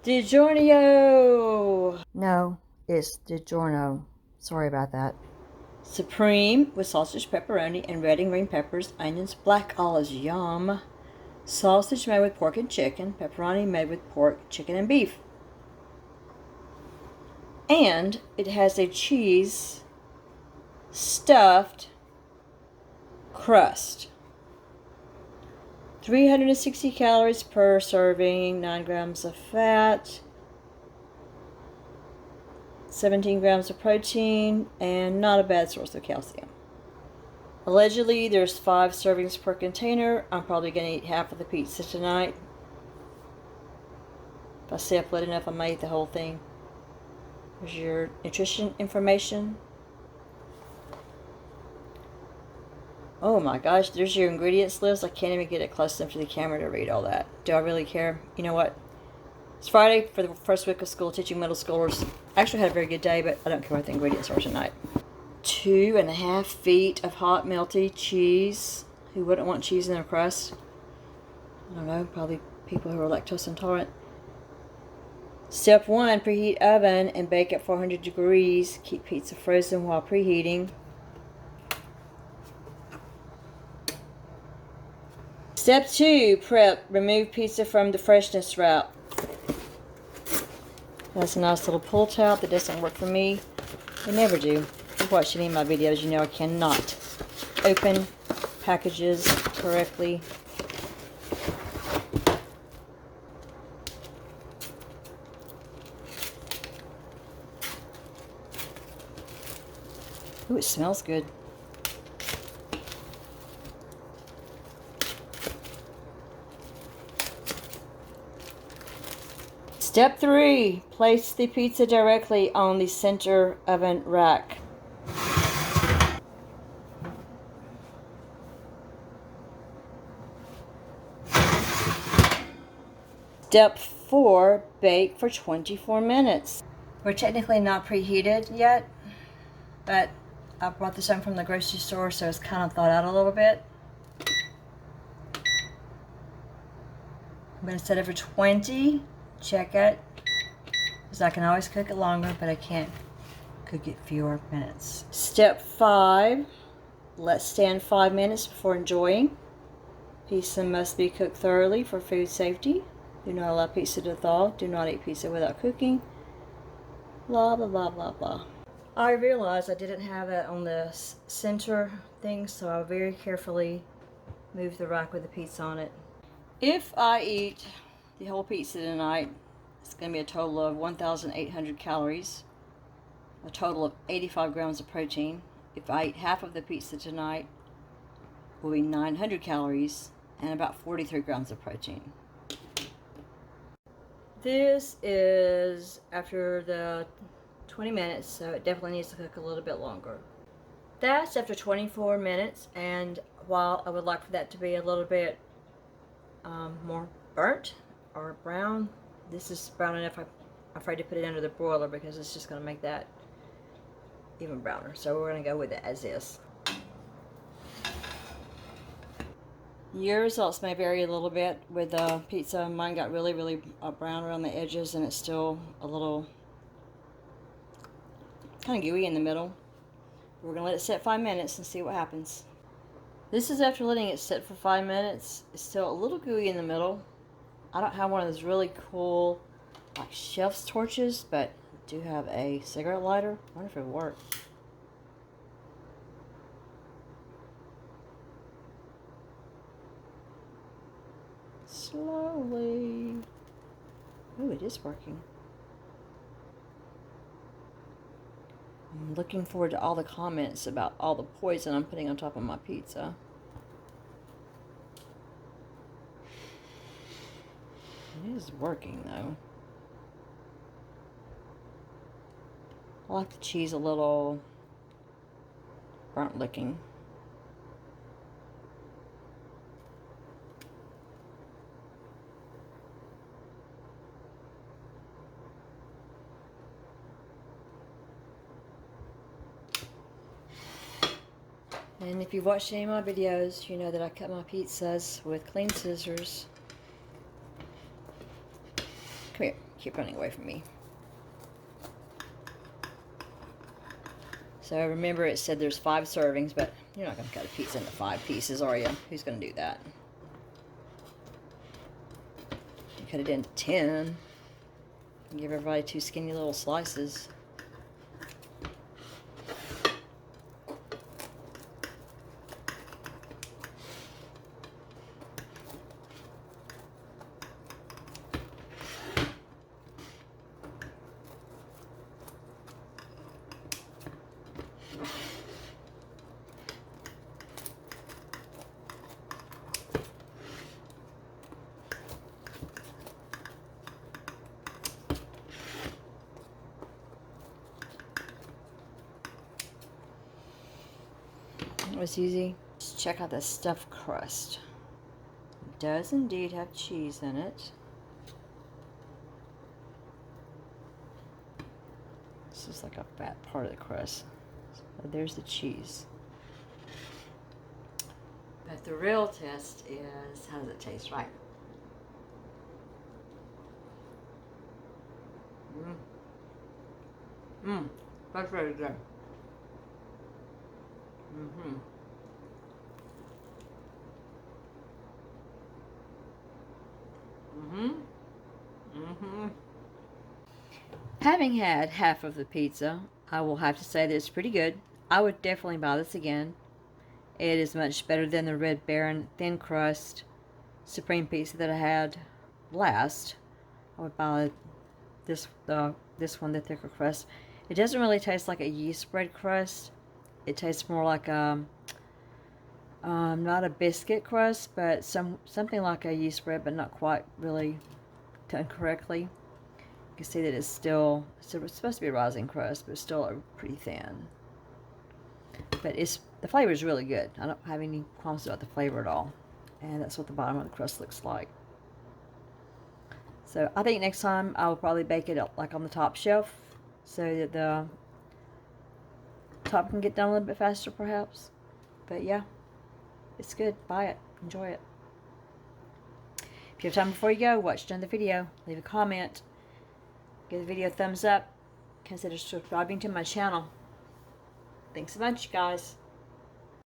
DiGiorno! No, it's DiGiorno. Sorry about that. Supreme with sausage, pepperoni, and red and green peppers, onions, black olives, yum. Sausage made with pork and chicken, pepperoni made with pork, chicken, and beef. And it has a cheese stuffed crust. 360 calories per serving, 9 grams of fat, 17 grams of protein, and not a bad source of calcium. Allegedly, there's 5 servings per container. I'm probably going to eat half of the pizza tonight. If I stay up late enough, I might eat the whole thing. Here's your nutrition information. Oh my gosh, there's your ingredients list. I can't even get it close enough to the camera to read all that. Do I really care? You know what? It's Friday for the first week of school, teaching middle schoolers. I actually had a very good day, but I don't care what the ingredients are tonight. 2.5 feet of hot melty cheese. Who wouldn't want cheese in their crust? I don't know, probably people who are lactose intolerant. Step 1, preheat oven and bake at 400 degrees. Keep pizza frozen while preheating. Step 2, prep. Remove pizza from the freshness wrap. That's a nice little pull tab that doesn't work for me. They never do. If you've watched any of my videos, you know I cannot open packages correctly. Ooh, it smells good. Step 3, place the pizza directly on the center oven rack. Step 4, bake for 24 minutes. We're technically not preheated yet, but I brought this home from the grocery store, so it's kind of thawed out a little bit. I'm going to set it for 20. Check it, because I can always cook it longer, but I can't cook it fewer minutes. Step 5, let stand 5 minutes before enjoying. Pizza must be cooked thoroughly for food safety. Do not allow pizza to thaw. Do not eat pizza without cooking. Blah, blah, blah, blah, blah. I realized I didn't have it on the center thing, so I very carefully moved the rack with the pizza on it. If I eat the whole pizza tonight, it's going to be a total of 1,800 calories, a total of 85 grams of protein. If I eat half of the pizza tonight, it will be 900 calories and about 43 grams of protein. This is after the 20 minutes, so it definitely needs to cook a little bit longer. That's after 24 minutes, and while I would like for that to be a little bit more burnt or brown, this is brown enough. I'm afraid to put it under the broiler because it's just going to make that even browner. So we're going to go with it as is. Your results may vary a little bit with the pizza. Mine got really, really brown around the edges, and it's still a little kind of gooey in the middle. We're going to let it set 5 minutes and see what happens. This is after letting it sit for 5 minutes. It's still a little gooey in the middle. I don't have one of those really cool like chef's torches, but I do have a cigarette lighter. I wonder if it would work. Slowly. Oh, it is working. I'm looking forward to all the comments about all the poison I'm putting on top of my pizza. It is working though. I like the cheese a little burnt looking. And if you've watched any of my videos, you know that I cut my pizzas with clean scissors. Come here. keep running away from me. So remember, it said there's 5 servings, but you're not going to cut a pizza into 5 pieces, are you? Who's going to do that? You cut it into 10. And give everybody 2 skinny little slices. It was easy. Just check out the stuffed crust. It does indeed have cheese in it. This is like a fat part of the crust. So there's the cheese. But the real test is, how does it taste, right? That's very good. Having had half of the pizza, I will have to say that it's pretty good. I would definitely buy this again. It is much better than the Red Baron thin crust supreme pizza that I had last. I would buy this one, the thicker crust. It doesn't really taste like a yeast bread crust. It tastes more like a not a biscuit crust, but something like a yeast bread, but not quite really done correctly. You can see that it's still supposed to be a rising crust, but it's still pretty thin. But the flavor is really good. I don't have any qualms about the flavor at all. And that's what the bottom of the crust looks like. So I think next time I will probably bake it up like on the top shelf, so that the top can get done a little bit faster perhaps. But yeah, it's good. Buy it. Enjoy it. If you have time before you go, watch the end of the video. Leave a comment. Give the video a thumbs up. Consider subscribing to my channel. Thanks a bunch, guys.